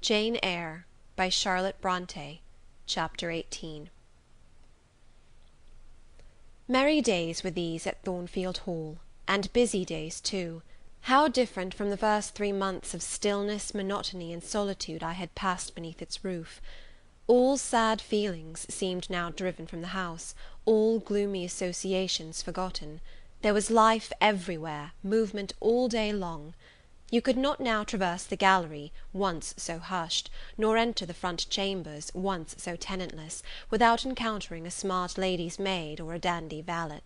Jane Eyre by Charlotte Brontë. Chapter 18. Merry days were these at Thornfield Hall, and busy days too. How different from the first 3 months of stillness, monotony, and solitude I had passed beneath its roof! All sad feelings seemed now driven from the house, all gloomy associations forgotten. There was life everywhere, movement all day long. You could not now traverse the gallery, once so hushed, nor enter the front chambers, once so tenantless, without encountering a smart lady's maid or a dandy valet.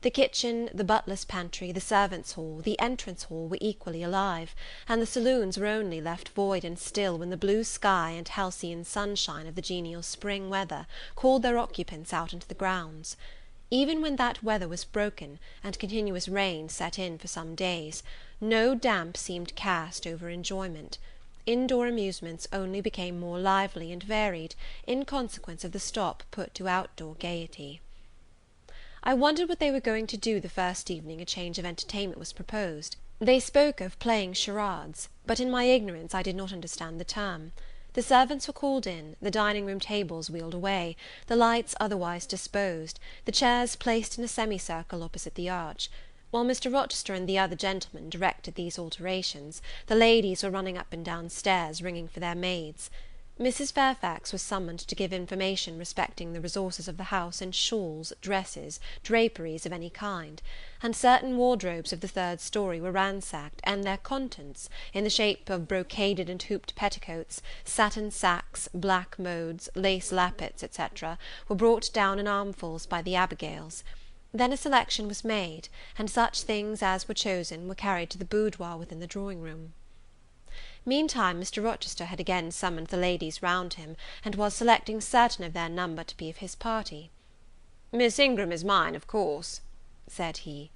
The kitchen, the butler's pantry, the servants' hall, the entrance hall were equally alive, and the saloons were only left void and still when the blue sky and halcyon sunshine of the genial spring weather called their occupants out into the grounds. Even when that weather was broken, and continuous rain set in for some days, no damp seemed cast over enjoyment. Indoor amusements only became more lively and varied, in consequence of the stop put to outdoor gaiety. I wondered what they were going to do the first evening a change of entertainment was proposed. They spoke of playing charades, but in my ignorance I did not understand the term. The servants were called in, the dining-room tables wheeled away, the lights otherwise disposed, the chairs placed in a semicircle opposite the arch. While Mr. Rochester and the other gentlemen directed these alterations, the ladies were running up and down stairs, ringing for their maids. Mrs. Fairfax was summoned to give information respecting the resources of the house in shawls, dresses, draperies of any kind, and certain wardrobes of the third story were ransacked, and their contents, in the shape of brocaded and hooped petticoats, satin sacks, black modes, lace lappets, etc., were brought down in armfuls by the Abigails. Then a selection was made, and such things as were chosen were carried to the boudoir within the drawing-room. Meantime Mr. Rochester had again summoned the ladies round him, and was selecting certain of their number to be of his party. "Miss Ingram is mine, of course," said he.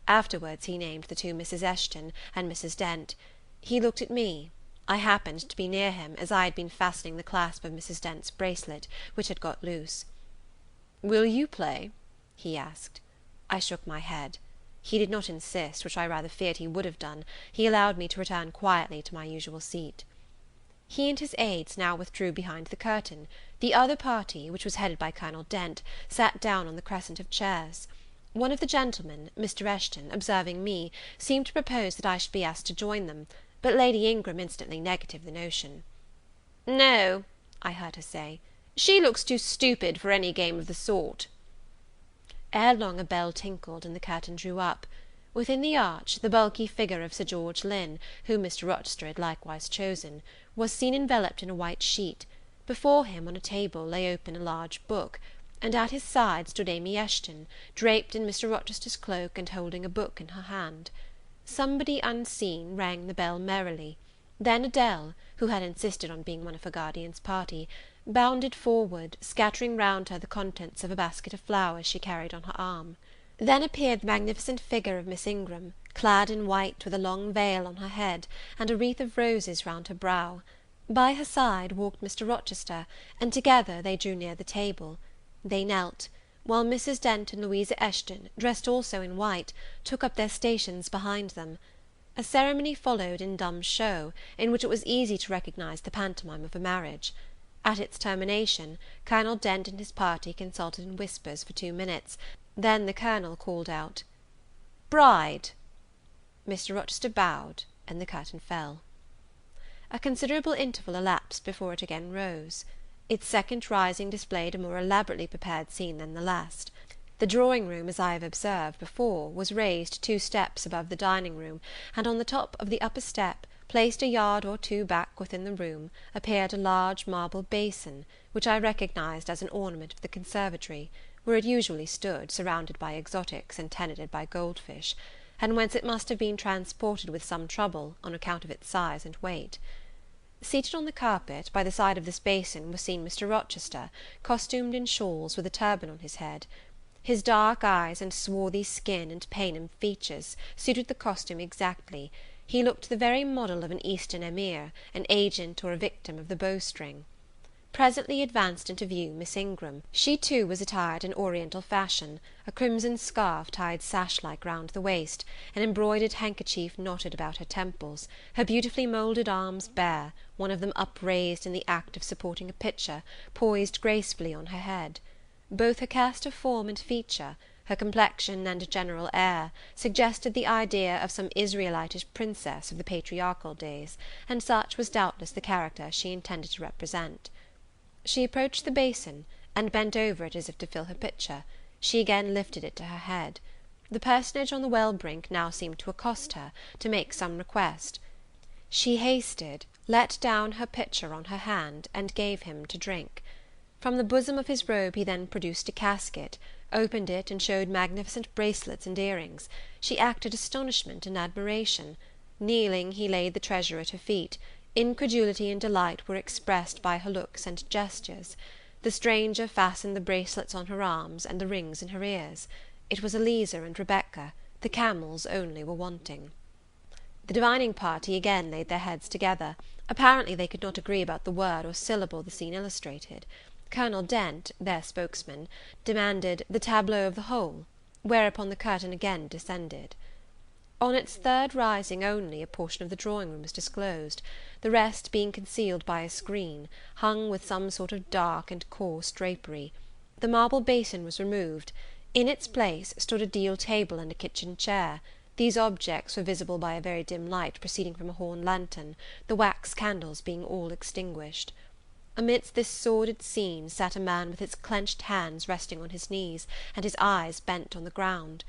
Afterwards he named the two Misses Eshton and Mrs. Dent. He looked at me. I happened to be near him, as I had been fastening the clasp of Mrs. Dent's bracelet, which had got loose. "Will you play?" he asked. I shook my head. He did not insist, which I rather feared he would have done. He allowed me to return quietly to my usual seat. He and his aids now withdrew behind the curtain. The other party, which was headed by Colonel Dent, sat down on the crescent of chairs. One of the gentlemen, Mr. Eshton, observing me, seemed to propose that I should be asked to join them, but Lady Ingram instantly negatived the notion. "No," I heard her say, "she looks too stupid for any game of the sort." Ere long a bell tinkled, and the curtain drew up. Within the arch, the bulky figure of Sir George Lynn, whom Mr. Rochester had likewise chosen, was seen enveloped in a white sheet. Before him, on a table, lay open a large book, and at his side stood Amy Eshton, draped in Mr. Rochester's cloak, and holding a book in her hand. Somebody unseen rang the bell merrily. Then Adele, who had insisted on being one of her guardian's party, bounded forward, scattering round her the contents of a basket of flowers she carried on her arm. Then appeared the magnificent figure of Miss Ingram, clad in white, with a long veil on her head, and a wreath of roses round her brow. By her side walked Mr. Rochester, and together they drew near the table. They knelt, while Mrs. Dent and Louisa Eshton, dressed also in white, took up their stations behind them. A ceremony followed in dumb show, in which it was easy to recognise the pantomime of a marriage. At its termination, Colonel Dent and his party consulted in whispers for 2 minutes, then the Colonel called out, "Bride!" Mr. Rochester bowed, and the curtain fell. A considerable interval elapsed before it again rose. Its second rising displayed a more elaborately prepared scene than the last. The drawing-room, as I have observed before, was raised 2 steps above the dining-room, and on the top of the upper step, placed a yard or 2 back within the room, appeared a large marble basin, which I recognized as an ornament of the conservatory, where it usually stood, surrounded by exotics and tenanted by goldfish, and whence it must have been transported with some trouble, on account of its size and weight. Seated on the carpet, by the side of this basin, was seen Mr. Rochester, costumed in shawls, with a turban on his head. His dark eyes and swarthy skin and Paynim features suited the costume exactly. He looked the very model of an Eastern emir, an agent or a victim of the bowstring. presently advanced into view Miss Ingram. She too was attired in oriental fashion, a crimson scarf tied sash-like round the waist, an embroidered handkerchief knotted about her temples, her beautifully moulded arms bare, one of them upraised in the act of supporting a pitcher, poised gracefully on her head. Both her cast of form and feature, her complexion and general air, suggested the idea of some Israelitish princess of the patriarchal days, and such was doubtless the character she intended to represent. She approached the basin, and bent over it as if to fill her pitcher. She again lifted it to her head. The personage on the well brink now seemed to accost her, to make some request. She hasted, let down her pitcher on her hand, and gave him to drink. From the bosom of his robe he then produced a casket, opened it, and showed magnificent bracelets and earrings. She acted astonishment and admiration. Kneeling, he laid the treasure at her feet. Incredulity and delight were expressed by her looks and gestures. The stranger fastened the bracelets on her arms, and the rings in her ears. It was Eliza and Rebecca; the camels only were wanting. The divining party again laid their heads together. Apparently they could not agree about the word or syllable the scene illustrated. Colonel Dent, their spokesman, demanded the tableau of the whole, whereupon the curtain again descended. On its third rising only a portion of the drawing-room was disclosed, the rest being concealed by a screen, hung with some sort of dark and coarse drapery. The marble basin was removed. In its place stood a deal table and a kitchen chair. These objects were visible by a very dim light proceeding from a horn lantern, the wax candles being all extinguished. Amidst this sordid scene sat a man with his clenched hands resting on his knees, and his eyes bent on the ground.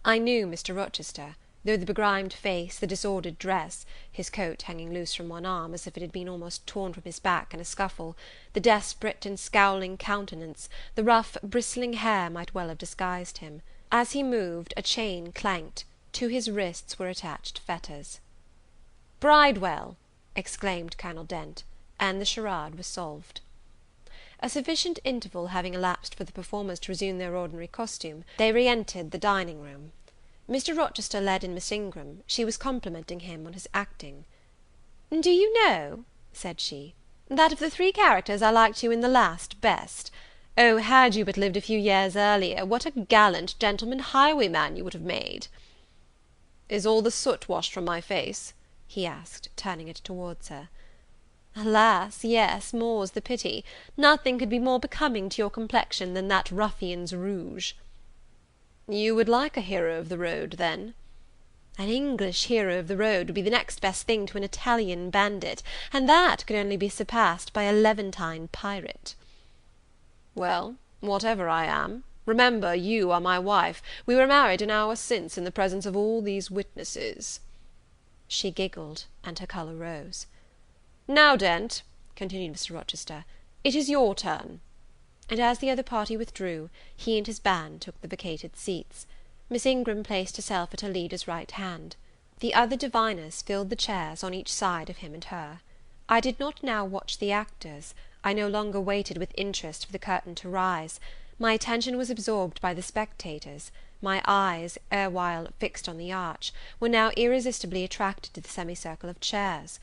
I knew Mr. Rochester, though the begrimed face, the disordered dress, his coat hanging loose from one arm, as if it had been almost torn from his back in a scuffle, the desperate and scowling countenance, the rough, bristling hair might well have disguised him. As he moved, a chain clanked. To his wrists were attached fetters. "Bridewell!" exclaimed Colonel Dent, and the charade was solved. A sufficient interval having elapsed for the performers to resume their ordinary costume, they re-entered the dining-room. Mr. Rochester led in Miss Ingram. She was complimenting him on his acting. "Do you know," said she, "that of the three characters I liked you in the last best. Oh, had you but lived a few years earlier, what a gallant gentleman highwayman you would have made!" "Is all the soot washed from my face?" he asked, turning it towards her. "Alas, yes, more's the pity. Nothing could be more becoming to your complexion than that ruffian's rouge." "You would like a hero of the road, then?" "An English hero of the road would be the next best thing to an Italian bandit, and that could only be surpassed by a Levantine pirate." "Well, whatever I am, remember you are my wife. We were married an hour since, in the presence of all these witnesses." She giggled, and her colour rose. "Now, Dent," continued Mr. Rochester, "it is your turn." And as the other party withdrew, he and his band took the vacated seats. Miss Ingram placed herself at her leader's right hand. The other diviners filled the chairs on each side of him and her. I did not now watch the actors. I no longer waited with interest for the curtain to rise. My attention was absorbed by the spectators. My eyes, erewhile fixed on the arch, were now irresistibly attracted to the semicircle of chairs.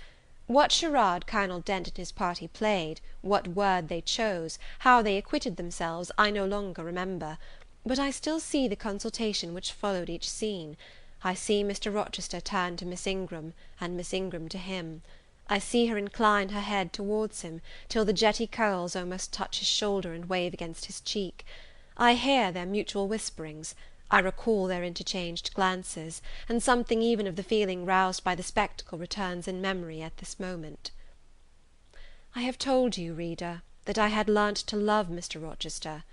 What charade Colonel Dent and his party played, what word they chose, how they acquitted themselves, I no longer remember; but I still see the consultation which followed each scene. I see Mr. Rochester turn to Miss Ingram, and Miss Ingram to him. I see her incline her head towards him, till the jetty curls almost touch his shoulder and wave against his cheek. I hear their mutual whisperings. I recall their interchanged glances, and something even of the feeling roused by the spectacle returns in memory at this moment. I have told you, reader, that I had learnt to love Mr. Rochester.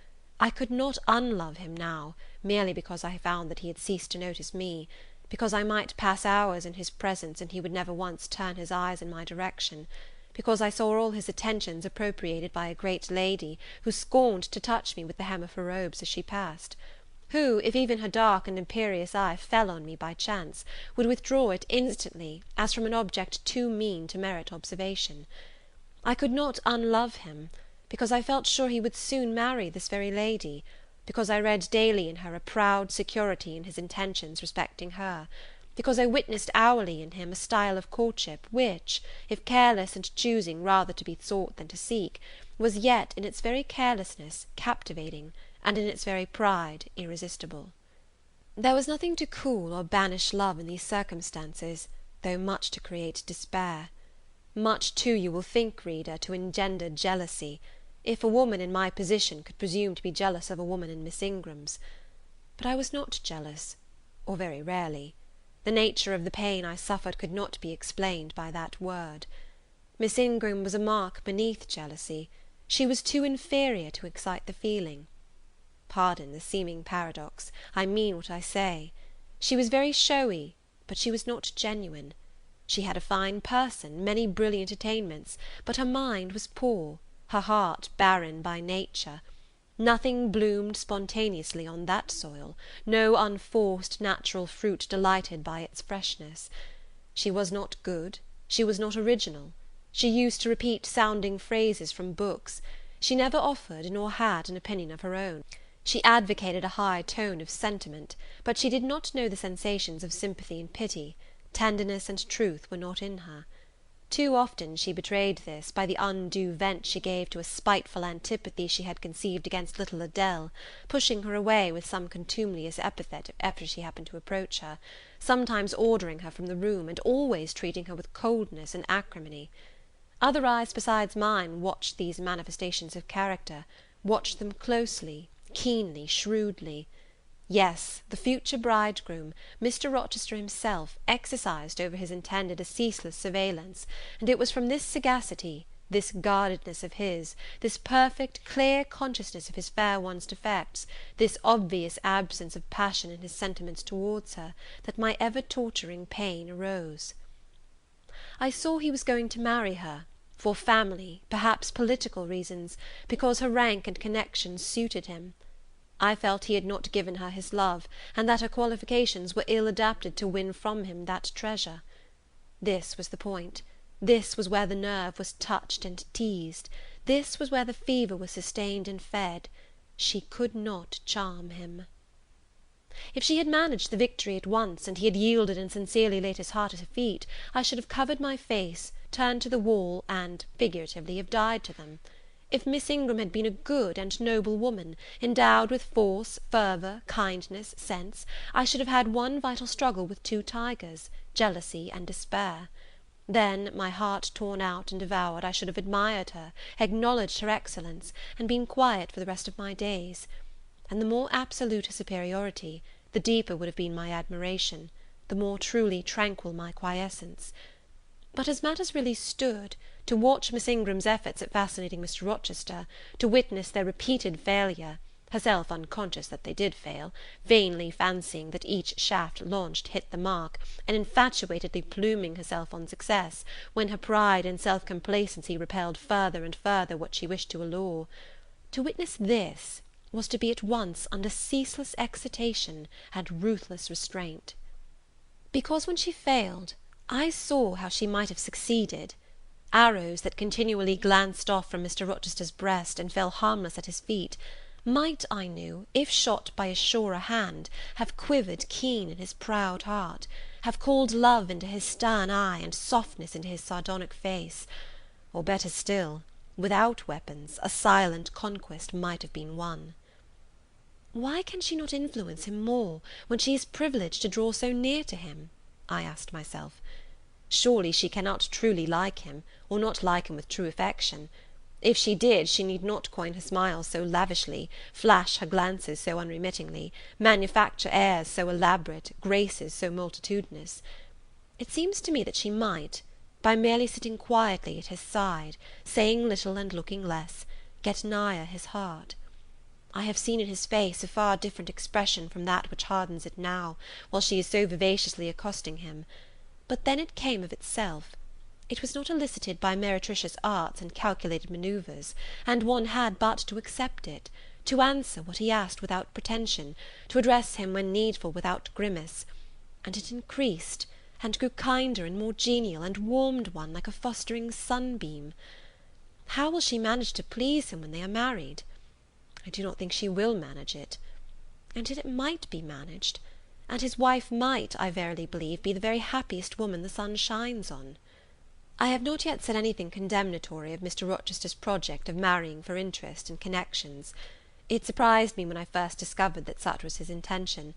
I could not unlove him now, merely because I found that he had ceased to notice me, because I might pass hours in his presence, and he would never once turn his eyes in my direction, because I saw all his attentions appropriated by a great lady, who scorned to touch me with the hem of her robes as she passed, who, if even her dark and imperious eye fell on me by chance, would withdraw it instantly, as from an object too mean to merit observation. I could not unlove him, because I felt sure he would soon marry this very lady, because I read daily in her a proud security in his intentions respecting her, because I witnessed hourly in him a style of courtship which, if careless and choosing rather to be sought than to seek, was yet in its very carelessness captivating, and in its very pride irresistible. There was nothing to cool or banish love in these circumstances, though much to create despair. Much too, you will think, reader, to engender jealousy, if a woman in my position could presume to be jealous of a woman in Miss Ingram's. But I was not jealous, or very rarely. The nature of the pain I suffered could not be explained by that word. Miss Ingram was a mark beneath jealousy. She was too inferior to excite the feeling. Pardon the seeming paradox, I mean what I say. She was very showy, but she was not genuine. She had a fine person, many brilliant attainments, but her mind was poor, her heart barren by nature. Nothing bloomed spontaneously on that soil, no unforced natural fruit delighted by its freshness. She was not good, she was not original. She used to repeat sounding phrases from books. She never offered nor had an opinion of her own. She advocated a high tone of sentiment, but she did not know the sensations of sympathy and pity. Tenderness and truth were not in her. Too often she betrayed this by the undue vent she gave to a spiteful antipathy she had conceived against little Adele, pushing her away with some contumelious epithet after she happened to approach her, sometimes ordering her from the room, and always treating her with coldness and acrimony. Other eyes besides mine watched these manifestations of character, watched them closely, keenly, shrewdly. Yes, the future bridegroom, Mr. Rochester himself, exercised over his intended a ceaseless surveillance, and it was from this sagacity, this guardedness of his, this perfect, clear consciousness of his fair one's defects, this obvious absence of passion in his sentiments towards her, that my ever-torturing pain arose. I saw he was going to marry her, for family, perhaps political reasons, because her rank and connections suited him. I felt he had not given her his love, and that her qualifications were ill adapted to win from him that treasure. This was the point. This was where the nerve was touched and teased. This was where the fever was sustained and fed. She could not charm him. If she had managed the victory at once, and he had yielded and sincerely laid his heart at her feet, I should have covered my face, turned to the wall, and, figuratively, have died to them. If Miss Ingram had been a good and noble woman, endowed with force, fervour, kindness, sense, I should have had one vital struggle with two tigers, jealousy and despair. Then, my heart torn out and devoured, I should have admired her, acknowledged her excellence, and been quiet for the rest of my days. And the more absolute her superiority, the deeper would have been my admiration, the more truly tranquil my quiescence. But as matters really stood, to watch Miss Ingram's efforts at fascinating Mr. Rochester, to witness their repeated failure, herself unconscious that they did fail, vainly fancying that each shaft launched hit the mark, and infatuatedly pluming herself on success, when her pride and self-complacency repelled further and further what she wished to allure, to witness this was to be at once under ceaseless excitation and ruthless restraint. Because when she failed, I saw how she might have succeeded. Arrows that continually glanced off from Mr. Rochester's breast and fell harmless at his feet, might, I knew, if shot by a surer hand, have quivered keen in his proud heart, have called love into his stern eye and softness into his sardonic face; or, better still, without weapons, a silent conquest might have been won. Why can she not influence him more, when she is privileged to draw so near to him? I asked myself. Surely she cannot truly like him, or not like him with true affection. If she did, she need not coin her smiles so lavishly, flash her glances so unremittingly, manufacture airs so elaborate, graces so multitudinous. It seems to me that she might, by merely sitting quietly at his side, saying little and looking less, get nigher his heart. I have seen in his face a far different expression from that which hardens it now, while she is so vivaciously accosting him. But then it came of itself. It was not elicited by meretricious arts and calculated manoeuvres, and one had but to accept it, to answer what he asked without pretension, to address him when needful without grimace, and it increased, and grew kinder and more genial, and warmed one like a fostering sunbeam. How will she manage to please him when they are married? I do not think she will manage it. And yet it might be managed, and his wife might, I verily believe, be the very happiest woman the sun shines on. I have not yet said anything condemnatory of Mr. Rochester's project of marrying for interest and connections. It surprised me when I first discovered that such was his intention.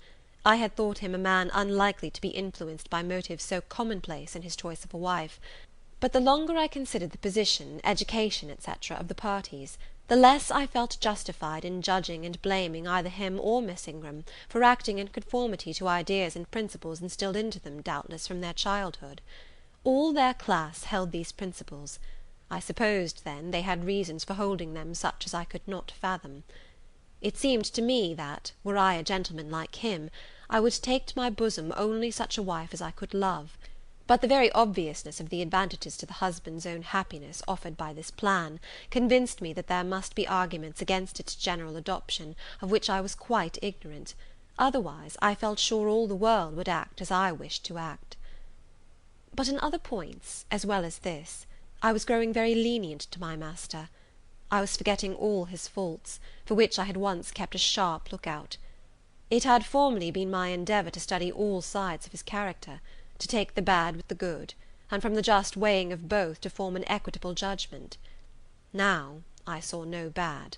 I had thought him a man unlikely to be influenced by motives so commonplace in his choice of a wife; but the longer I considered the position, education, etc., of the parties, the less I felt justified in judging and blaming either him or Miss Ingram for acting in conformity to ideas and principles instilled into them, doubtless, from their childhood. All their class held these principles. I supposed, then, they had reasons for holding them such as I could not fathom. It seemed to me that, were I a gentleman like him, I would take to my bosom only such a wife as I could love; but the very obviousness of the advantages to the husband's own happiness offered by this plan convinced me that there must be arguments against its general adoption of which I was quite ignorant; otherwise I felt sure all the world would act as I wished to act. But in other points, as well as this, I was growing very lenient to my master. I was forgetting all his faults, for which I had once kept a sharp look-out. It had formerly been my endeavour to study all sides of his character, to take the bad with the good, and from the just weighing of both to form an equitable judgment. Now I saw no bad.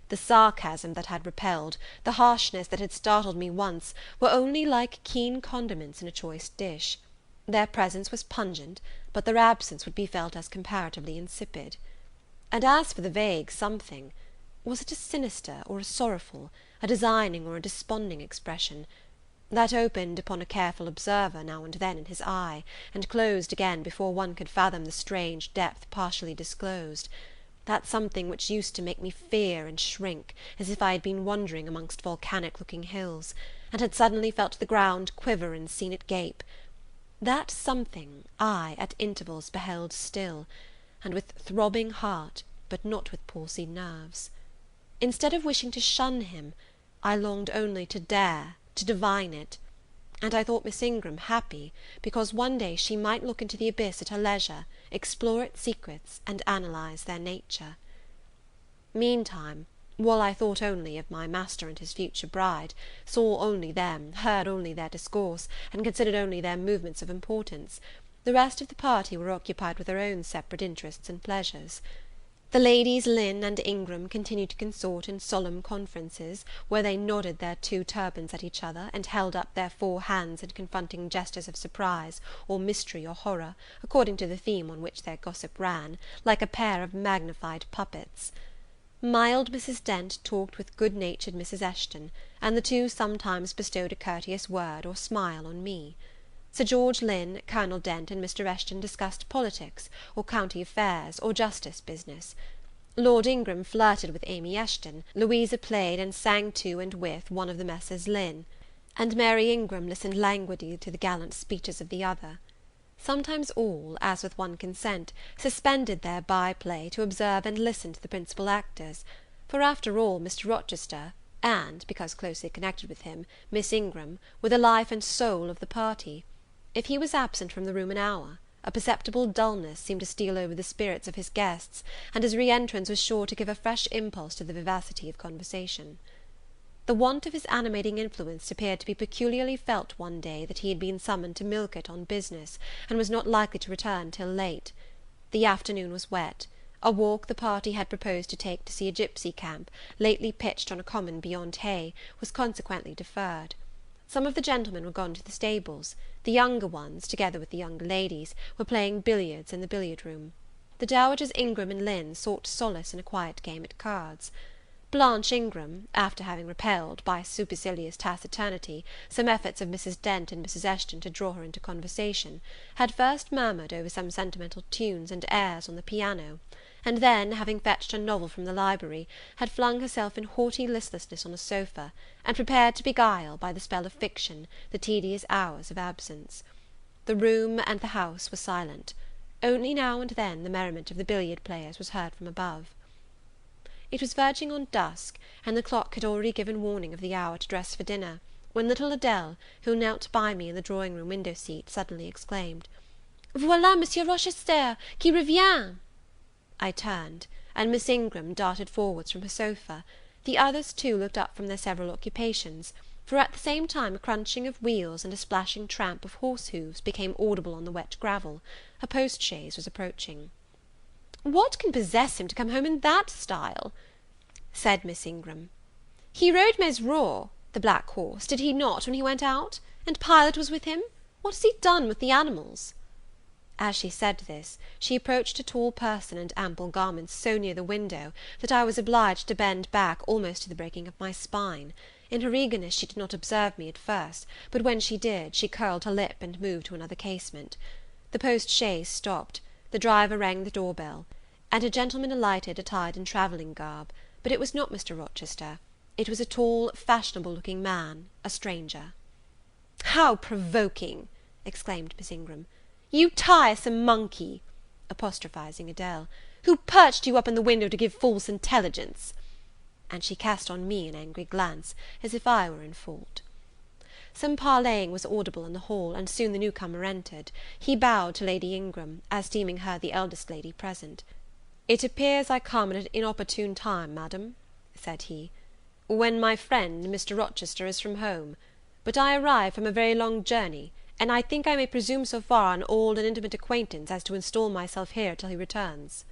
The sarcasm that had repelled, the harshness that had startled me once, were only like keen condiments in a choice dish. Their presence was pungent, but their absence would be felt as comparatively insipid. And as for the vague something, was it a sinister or a sorrowful, a designing or a desponding expression, that opened upon a careful observer now and then in his eye, and closed again before one could fathom the strange depth partially disclosed, that something which used to make me fear and shrink, as if I had been wandering amongst volcanic-looking hills, and had suddenly felt the ground quiver and seen it gape, that something I at intervals beheld still, and with throbbing heart, but not with palsied nerves. Instead of wishing to shun him, I longed only to dare, to divine it; and I thought Miss Ingram happy, because one day she might look into the abyss at her leisure, explore its secrets, and analyze their nature. Meantime, while I thought only of my master and his future bride, saw only them, heard only their discourse, and considered only their movements of importance, the rest of the party were occupied with their own separate interests and pleasures. The ladies Lynn and Ingram continued to consort in solemn conferences, where they nodded their two turbans at each other, and held up their four hands in confronting gestures of surprise, or mystery, or horror, according to the theme on which their gossip ran, like a pair of magnified puppets. Mild Mrs. Dent talked with good-natured Mrs. Eshton, and the two sometimes bestowed a courteous word or smile on me. Sir George Lynn, Colonel Dent, and Mr. Eshton discussed politics, or county affairs, or justice business. Lord Ingram flirted with Amy Eshton, Louisa played and sang to and with one of the Messrs. Lynn, and Mary Ingram listened languidly to the gallant speeches of the other. Sometimes all, as with one consent, suspended their by-play to observe and listen to the principal actors; for after all Mr. Rochester, and, because closely connected with him, Miss Ingram, were the life and soul of the party. If he was absent from the room an hour, a perceptible dullness seemed to steal over the spirits of his guests, and his re-entrance was sure to give a fresh impulse to the vivacity of conversation. The want of his animating influence appeared to be peculiarly felt one day that he had been summoned to Millcote on business, and was not likely to return till late. The afternoon was wet; a walk the party had proposed to take to see a gipsy camp, lately pitched on a common beyond Hay, was consequently deferred. Some of the gentlemen were gone to the stables; the younger ones, together with the younger ladies, were playing billiards in the billiard-room. The dowagers Ingram and Lynn sought solace in a quiet game at cards. Blanche Ingram, after having repelled, by supercilious taciturnity, some efforts of Mrs. Dent and Mrs. Eshton to draw her into conversation, had first murmured over some sentimental tunes and airs on the piano, and then, having fetched a novel from the library, had flung herself in haughty listlessness on a sofa, and prepared to beguile, by the spell of fiction, the tedious hours of absence. The room and the house were silent; only now and then the merriment of the billiard players was heard from above. It was verging on dusk, and the clock had already given warning of the hour to dress for dinner, when little Adele, who knelt by me in the drawing-room window-seat, suddenly exclaimed, "Voilà Monsieur Rochester, qui revient!" I turned, and Miss Ingram darted forwards from her sofa; the others too looked up from their several occupations, for at the same time a crunching of wheels and a splashing tramp of horse hoofs became audible on the wet gravel. A post-chaise was approaching. "What can possess him to come home in that style?" said Miss Ingram. "He rode Mesrour, the black horse, did he not, when he went out? And Pilot was with him? What has he done with the animals?" As she said this, she approached a tall person and ample garments so near the window that I was obliged to bend back almost to the breaking of my spine. In her eagerness she did not observe me at first, but when she did, she curled her lip and moved to another casement. The post-chaise stopped, the driver rang the door-bell, and a gentleman alighted attired in travelling garb, but it was not Mr. Rochester. It was a tall, fashionable-looking man, a stranger. "How provoking!" exclaimed Miss Ingram. "You tiresome monkey," apostrophising Adele, "who perched you up in the window to give false intelligence!" And she cast on me an angry glance, as if I were in fault. Some parleying was audible in the hall, and soon the newcomer entered. He bowed to Lady Ingram, as deeming her the eldest lady present. "It appears I come at an inopportune time, madam," said he, "when my friend, Mr. Rochester, is from home; but I arrive from a very long journey, and I think I may presume so far on old and intimate acquaintance as to install myself here till he returns."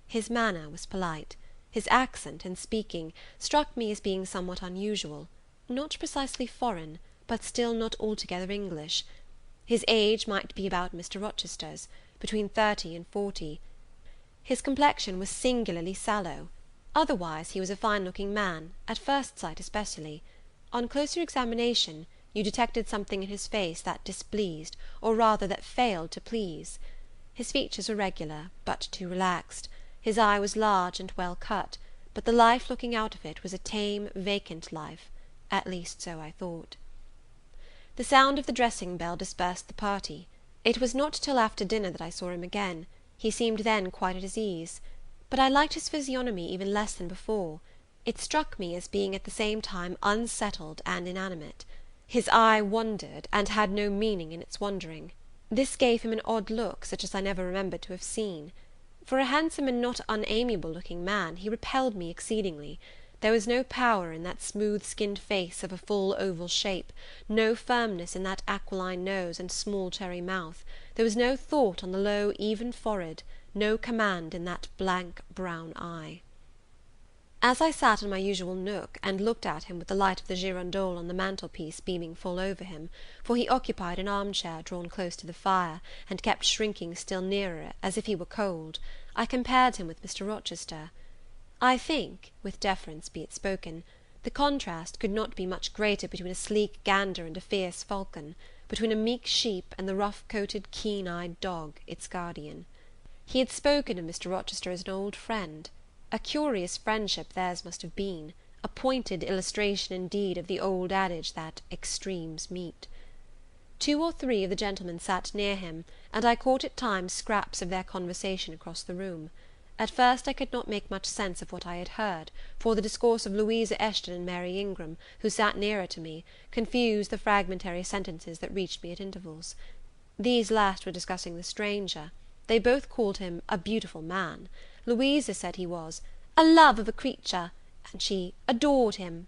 His manner was polite. His accent, in speaking, struck me as being somewhat unusual, not precisely foreign, but still not altogether English. His age might be about Mr. Rochester's, between 30 and 40. His complexion was singularly sallow. Otherwise he was a fine-looking man, at first sight especially. On closer examination, you detected something in his face that displeased, or rather that failed to please. His features were regular, but too relaxed. His eye was large and well cut, but the life looking out of it was a tame, vacant life. At least so I thought. The sound of the dressing-bell dispersed the party. It was not till after dinner that I saw him again. He seemed then quite at his ease. But I liked his physiognomy even less than before. It struck me as being at the same time unsettled and inanimate. His eye wandered, and had no meaning in its wandering. This gave him an odd look, such as I never remembered to have seen. For a handsome and not unamiable-looking man, he repelled me exceedingly. There was no power in that smooth-skinned face of a full oval shape, no firmness in that aquiline nose and small cherry mouth, there was no thought on the low, even forehead, no command in that blank brown eye. As I sat in my usual nook, and looked at him with the light of the girandole on the mantelpiece beaming full over him, for he occupied an armchair drawn close to the fire, and kept shrinking still nearer, as if he were cold, I compared him with Mr. Rochester. I think, with deference be it spoken, the contrast could not be much greater between a sleek gander and a fierce falcon, between a meek sheep and the rough-coated, keen-eyed dog, its guardian. He had spoken of Mr. Rochester as an old friend. A curious friendship theirs must have been, a pointed illustration indeed of the old adage that extremes meet. 2 or 3 of the gentlemen sat near him, and I caught at times scraps of their conversation across the room. At first I could not make much sense of what I had heard, for the discourse of Louisa Eshton and Mary Ingram, who sat nearer to me, confused the fragmentary sentences that reached me at intervals. These last were discussing the stranger. They both called him a beautiful man. Louisa said he was a love of a creature, and she adored him;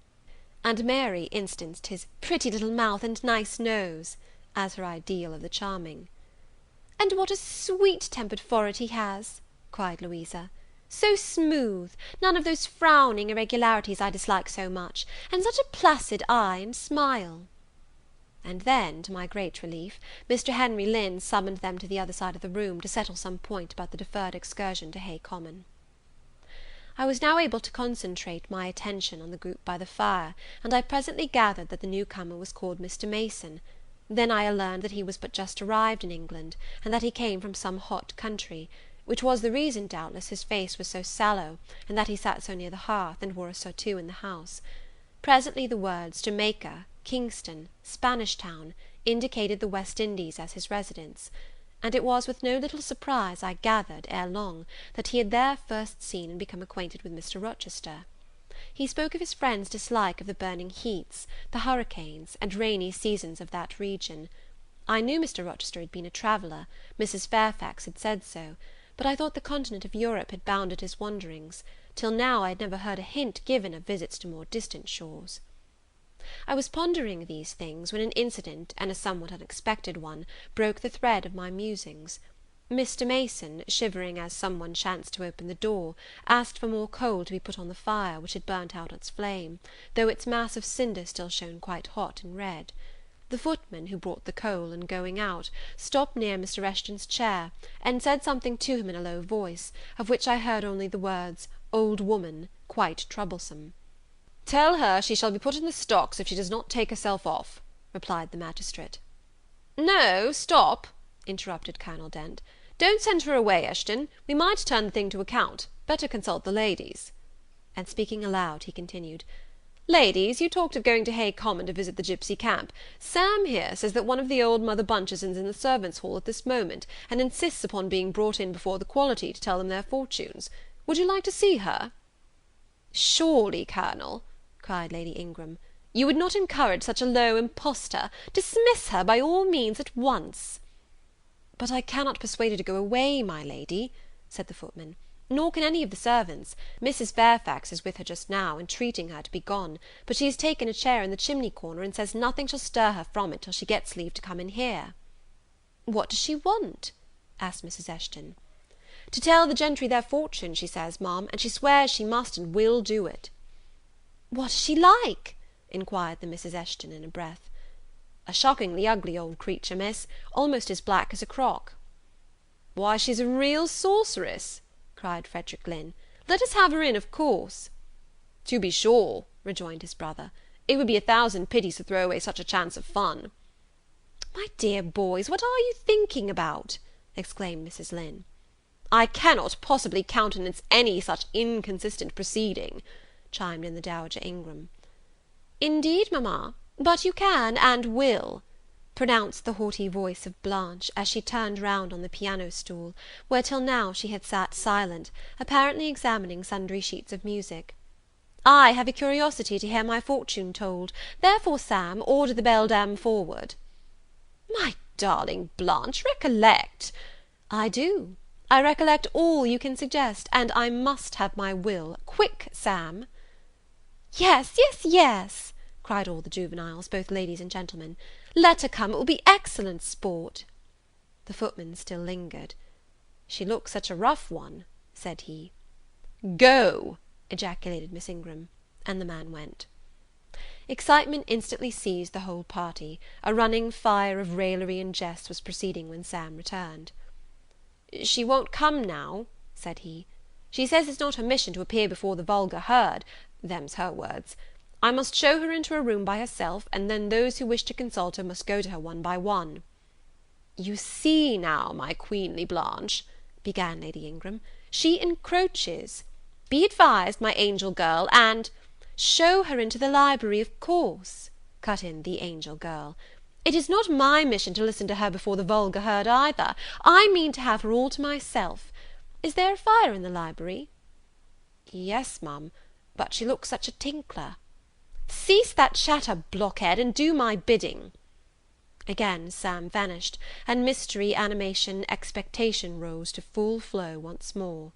and Mary instanced his pretty little mouth and nice nose, as her ideal of the charming. "And what a sweet-tempered forehead he has!" cried Louisa. "So smooth, none of those frowning irregularities I dislike so much, and such a placid eye and smile." And then, to my great relief, Mr. Henry Lynn summoned them to the other side of the room, to settle some point about the deferred excursion to Hay Common. I was now able to concentrate my attention on the group by the fire, and I presently gathered that the newcomer was called Mr. Mason. Then I learned that he was but just arrived in England, and that he came from some hot country, which was the reason, doubtless, his face was so sallow, and that he sat so near the hearth, and wore a surtout in the house. Presently the words Jamaica, Kingston, Spanish Town, indicated the West Indies as his residence, and it was with no little surprise I gathered, ere long, that he had there first seen and become acquainted with Mr. Rochester. He spoke of his friend's dislike of the burning heats, the hurricanes, and rainy seasons of that region. I knew Mr. Rochester had been a traveller, Mrs. Fairfax had said so, but I thought the continent of Europe had bounded his wanderings. Till now I had never heard a hint given of visits to more distant shores. I was pondering these things, when an incident, and a somewhat unexpected one, broke the thread of my musings. Mr. Mason, shivering as some one chanced to open the door, asked for more coal to be put on the fire, which had burnt out its flame, though its mass of cinder still shone quite hot and red. The footman, who brought the coal, in going out, stopped near Mr. Eshton's chair, and said something to him in a low voice, of which I heard only the words, "old woman," quite troublesome. "Tell her she shall be put in the stocks if she does not take herself off," replied the magistrate. "No, stop," interrupted Colonel Dent. "Don't send her away, Eshton. We might turn the thing to account. Better consult the ladies." And speaking aloud, he continued, "Ladies, you talked of going to Hay Common to visit the gipsy camp. Sam here says that one of the old Mother Bunches is in the servants' hall at this moment, and insists upon being brought in before the quality to tell them their fortunes. Would you like to see her?" "Surely, Colonel," cried Lady Ingram, "you would not encourage such a low impostor. Dismiss her by all means at once." "But I cannot persuade her to go away, my lady," said the footman, "nor can any of the servants. Mrs. Fairfax is with her just now, entreating her to be gone; but she has taken a chair in the chimney corner, and says nothing shall stir her from it till she gets leave to come in here." "What does she want?" asked Mrs. Eshton. "To tell the gentry their fortune, she says, ma'am, and she swears she must and will do it." "What is she like?" inquired the Mrs. Eshton in a breath. "A shockingly ugly old creature, miss, almost as black as a crock." "Why, she's a real sorceress," cried Frederick Lynn. "Let us have her in, of course." "To be sure," rejoined his brother, "it would be 1,000 pities to throw away such a chance of fun." "My dear boys, what are you thinking about?" exclaimed Mrs. Lynn. "I cannot possibly countenance any such inconsistent proceeding," chimed in the Dowager Ingram. "Indeed, mamma, but you can and will," pronounced the haughty voice of Blanche, as she turned round on the piano stool, where till now she had sat silent, apparently examining sundry sheets of music. "I have a curiosity to hear my fortune told, therefore, Sam, order the beldam forward." "My darling Blanche, recollect—" "I do. I recollect all you can suggest, and I must have my will. Quick, Sam." "Yes, yes, yes," cried all the juveniles, both ladies and gentlemen. "Let her come, it will be excellent sport." The footman still lingered. "She looks such a rough one," said he. "Go!" ejaculated Miss Ingram, and the man went. Excitement instantly seized the whole party. A running fire of raillery and jest was proceeding when Sam returned. "She won't come now," said he. "She says it's not her mission to appear before the vulgar herd, them's her words. I must show her into a room by herself, and then those who wish to consult her must go to her one by one." "You see now, my queenly Blanche," began Lady Ingram, "she encroaches. Be advised, my angel girl, and—" "Show her into the library, of course," cut in the angel girl. "It is not my mission to listen to her before the vulgar herd either. I mean to have her all to myself. Is there a fire in the library?" "Yes, ma'am, but she looks such a tinkler." "Cease that chatter, blockhead, and do my bidding." Again Sam vanished, and mystery, animation, expectation rose to full flow once more.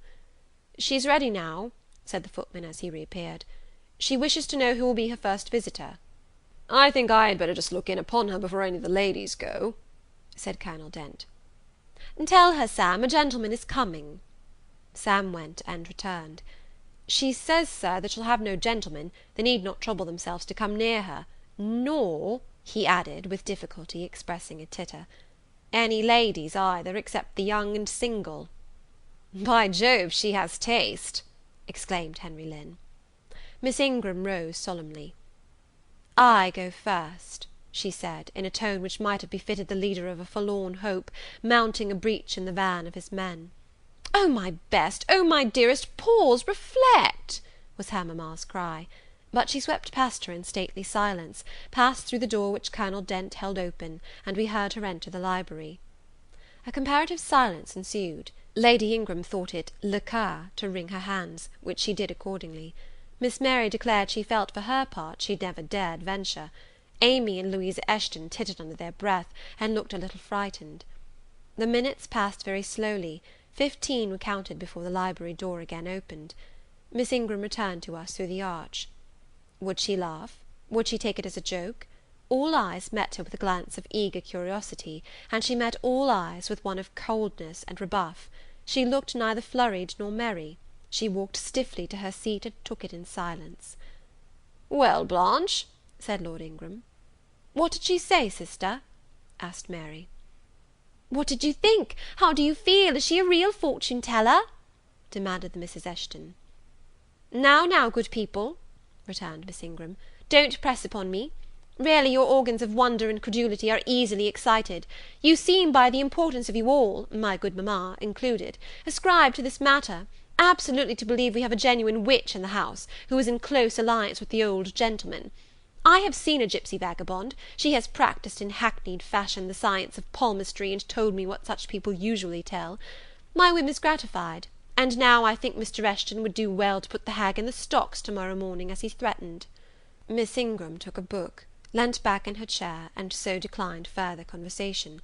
"She's ready now," said the footman as he reappeared. "She wishes to know who will be her first visitor." "I think I had better just look in upon her before any of the ladies go," said Colonel Dent. "Tell her, Sam, a gentleman is coming." Sam went and returned. "She says, sir, that she'll have no gentlemen; they need not trouble themselves to come near her, nor," he added, with difficulty expressing a titter, "any ladies either, except the young and single." "By Jove, she has taste!" exclaimed Henry Lynn. Miss Ingram rose solemnly. "I go first," she said, in a tone which might have befitted the leader of a forlorn hope, mounting a breach in the van of his men. "Oh, my best, oh, my dearest, pause, reflect," was her mamma's cry; but she swept past her in stately silence, passed through the door which Colonel Dent held open, and we heard her enter the library. A comparative silence ensued. Lady Ingram thought it le cas to wring her hands, which she did accordingly. Miss Mary declared she felt for her part she never dared venture. Amy and Louisa Eshton tittered under their breath, and looked a little frightened. The minutes passed very slowly. 15 were counted before the library door again opened. Miss Ingram returned to us through the arch. Would she laugh? Would she take it as a joke? All eyes met her with a glance of eager curiosity, and she met all eyes with one of coldness and rebuff. She looked neither flurried nor merry. She walked stiffly to her seat and took it in silence. "Well, Blanche," said Lord Ingram. "What did she say, sister?" asked Mary. "What did you think? How do you feel? Is she a real fortune-teller?" demanded the Mrs. Eshton. Now, good people," returned Miss Ingram, "don't press upon me. Really your organs of wonder and credulity are easily excited. You seem, by the importance of you all, my good mamma included, ascribed to this matter, absolutely to believe we have a genuine witch in the house, who is in close alliance with the old gentleman. I have seen a gipsy vagabond. She has practised in hackneyed fashion the science of palmistry, and told me what such people usually tell. My whim is gratified, and now I think Mr. Eshton would do well to put the hag in the stocks to-morrow morning, as he threatened." Miss Ingram took a book, leant back in her chair, and so declined further conversation.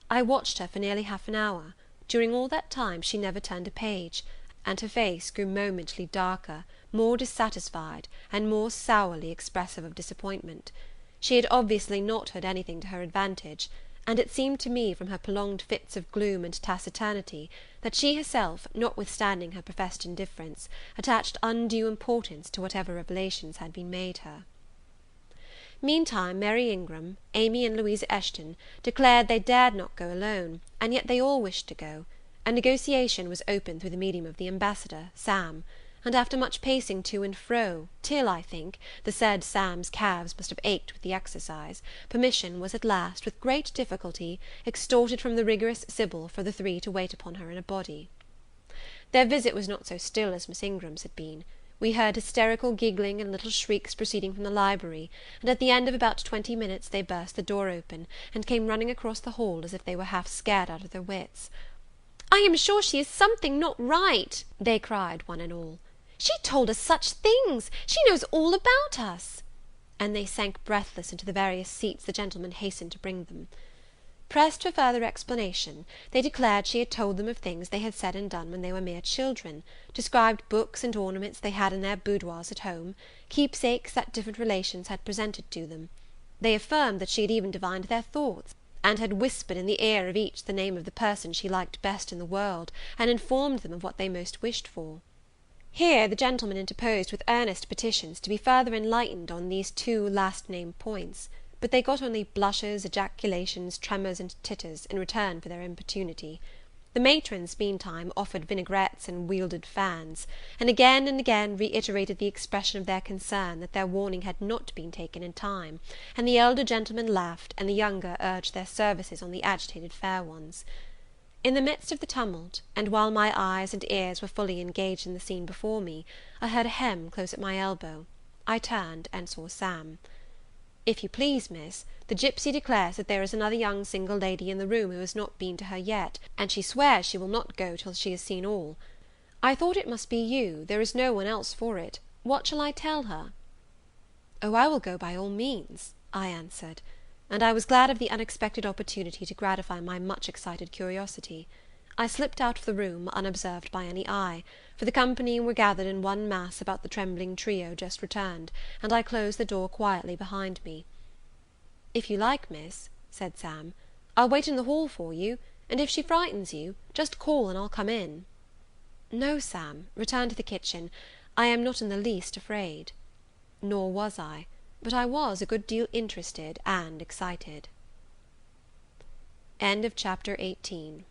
I watched her for nearly half an hour. During all that time she never turned a page, and her face grew momently darker, more dissatisfied, and more sourly expressive of disappointment. She had obviously not heard anything to her advantage, and it seemed to me, from her prolonged fits of gloom and taciturnity, that she herself, notwithstanding her professed indifference, attached undue importance to whatever revelations had been made her. Meantime, Mary Ingram, Amy and Louisa Eshton declared they dared not go alone, and yet they all wished to go. A negotiation was opened through the medium of the ambassador, Sam, and after much pacing to and fro, till, I think, the said Sam's calves must have ached with the exercise, permission was at last, with great difficulty, extorted from the rigorous Sybil for the three to wait upon her in a body. Their visit was not so still as Miss Ingram's had been. We heard hysterical giggling and little shrieks proceeding from the library, and at the end of about 20 minutes they burst the door open, and came running across the hall as if they were half scared out of their wits. "I am sure she is something not right," they cried, one and all. "She told us such things! She knows all about us!" And they sank breathless into the various seats the gentlemen hastened to bring them. Pressed for further explanation, they declared she had told them of things they had said and done when they were mere children, described books and ornaments they had in their boudoirs at home, keepsakes that different relations had presented to them. They affirmed that she had even divined their thoughts, and had whispered in the ear of each the name of the person she liked best in the world, and informed them of what they most wished for. Here the gentleman interposed with earnest petitions to be further enlightened on these two last-named points, but they got only blushes, ejaculations, tremors, and titters, in return for their importunity. The matrons, meantime, offered vinaigrettes and wielded fans, and again reiterated the expression of their concern that their warning had not been taken in time, and the elder gentlemen laughed, and the younger urged their services on the agitated fair ones. In the midst of the tumult, and while my eyes and ears were fully engaged in the scene before me, I heard a hem close at my elbow. I turned, and saw Sam. "If you please, miss, the gipsy declares that there is another young single lady in the room who has not been to her yet, and she swears she will not go till she has seen all. I thought it must be you, there is no one else for it. What shall I tell her?" "Oh, I will go by all means," I answered, and I was glad of the unexpected opportunity to gratify my much excited curiosity. I slipped out of the room, unobserved by any eye, for the company were gathered in one mass about the trembling trio just returned, and I closed the door quietly behind me. "If you like, miss," said Sam, "I'll wait in the hall for you, and if she frightens you, just call and I'll come in." "No, Sam, return to the kitchen. I am not in the least afraid." Nor was I, but I was a good deal interested and excited. Chapter 18.